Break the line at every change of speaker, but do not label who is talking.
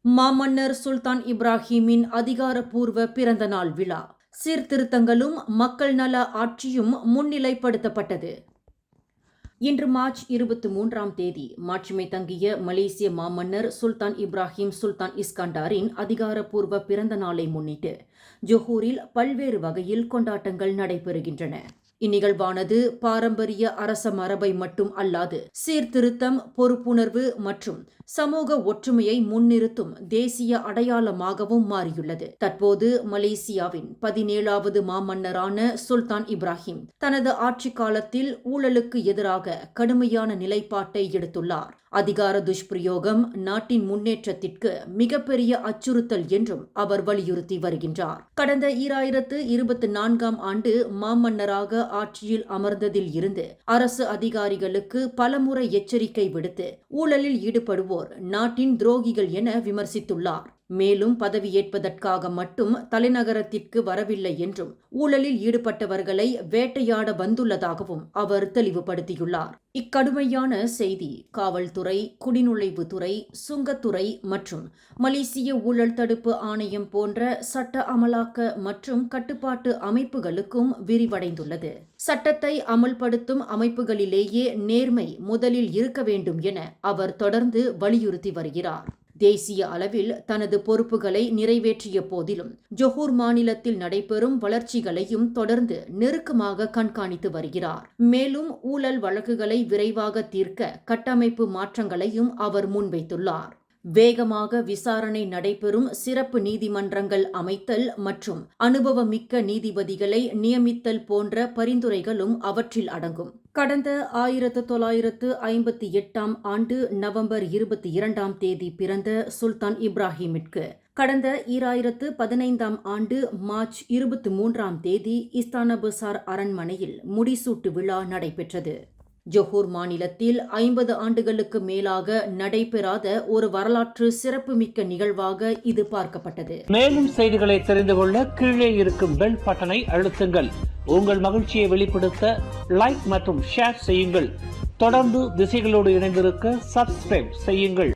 மாமன்னர் சுல்தான் இப்ராஹிமின் அதிகாரப்பூர்வ பிறந்த நாள் விழா. சீர்திருத்தங்களும் மக்கள் நல ஆட்சியும் முன்னிலைப்படுத்தப்பட்டது. இன்று மார்ச் 23ஆம் தேதி மாட்சிமை தங்கிய மலேசிய மாமன்னர் சுல்தான் இப்ராஹிம் சுல்தான் இஸ்கண்டாரின் அதிகாரப்பூர்வ பிறந்த நாளை முன்னிட்டு ஜொஹூரில் பல்வேறு வகையில் கொண்டாட்டங்கள் நடைபெறுகின்றன. இந்நிகழ்வானது பாரம்பரிய அரச மரபை மட்டும் அல்லாது சீர்திருத்தம், பொறுப்புணர்வு மற்றும் சமூக ஒற்றுமையை முன்னிறுத்தும் தேசிய அடையாளமாகவும் மாறியுள்ளது. தற்போது மலேசியாவின் 17வது மாமன்னரான சுல்தான் இப்ராஹிம் தனது ஆட்சி காலத்தில் ஊழலுக்கு எதிராக கடுமையான நிலைப்பாட்டை எடுத்துள்ளார். அதிகார துஷ்பிரயோகம் நாட்டின் முன்னேற்றத்திற்கு மிகப்பெரிய அச்சுறுத்தல் என்றும் அவர் வலியுறுத்தி வருகின்றார். கடந்த 2024ஆம் ஆண்டு மாமன்னராக ஆட்சியில் அமர்ந்ததில் இருந்து அரசு அதிகாரிகளுக்கு பலமுறை எச்சரிக்கை விடுத்து ஊழலில் ஈடுபடுவோர் நாட்டின் துரோகிகள் என விமர்சித்துள்ளார். மேலும் பதவியேற்பதற்காக மட்டும் தலைநகரத்திற்கு வரவில்லை என்றும் ஊழலில் ஈடுபட்டவர்களை வேட்டையாட வந்துள்ளதாகவும் அவர் தெளிவுபடுத்தியுள்ளார். இக்கடுமையான செய்தி காவல்துறை, குடிநுழைவுத்துறை, சுங்கத்துறை மற்றும் மலேசிய ஊழல் தடுப்பு ஆணையம் போன்ற சட்ட அமலாக்க மற்றும் கட்டுப்பாட்டு அமைப்புகளுக்கும் விரிவடைந்துள்ளது. சட்டத்தை அமல்படுத்தும் அமைப்புகளிலேயே நேர்மை முதலில் இருக்க வேண்டும் என அவர் தொடர்ந்து வலியுறுத்தி வருகிறார். தேசிய அளவில் தனது பொறுப்புகளை நிறைவேற்றிய போதிலும் ஜொஹூர் மாநிலத்தில் நடைபெறும் வளர்ச்சிகளையும் தொடர்ந்து நெருக்கமாக கண்காணித்து வருகிறார். மேலும் ஊழல் வழக்குகளை விரைவாக தீர்க்க கட்டமைப்பு மாற்றங்களையும் அவர் முன்வைத்துள்ளார். வேகமாக விசாரணை நடைபெறும் சிறப்பு நீதிமன்றங்கள் அமைத்தல் மற்றும் அனுபவமிக்க நீதிபதிகளை நியமித்தல் போன்ற பரிந்துரைகளும் அவற்றில் அடங்கும். கடந்த 1958ஆம் ஆண்டு நவம்பர் 22ஆம் தேதி பிறந்த சுல்தான் இப்ராஹிமிற்கு கடந்த 2015ஆம் ஆண்டு மார்ச் 23ஆம் தேதி இஸ்தானா பெசார் அரண்மனையில் முடிசூட்டு விழா நடைபெற்றது. ஜொஹூர் மாநிலத்தில் 50 ஆண்டுகளுக்கு மேலாக நடைபெறாத ஒரு வரலாற்று சிறப்புமிக்க நிகழ்வாக இது பார்க்கப்பட்டது.
மேலும் செய்திகளை தெரிந்து கொள்ள கீழே இருக்கும் பெல் பட்டனை அழுத்துங்கள். உங்கள் மகிழ்ச்சியை வெளிப்படுத்த லைக் மற்றும் ஷேர் செய்யுங்கள். தொடர்ந்து திசைகளோடு இணைந்திருக்க சப்ஸ்கிரைப் செய்யுங்கள்.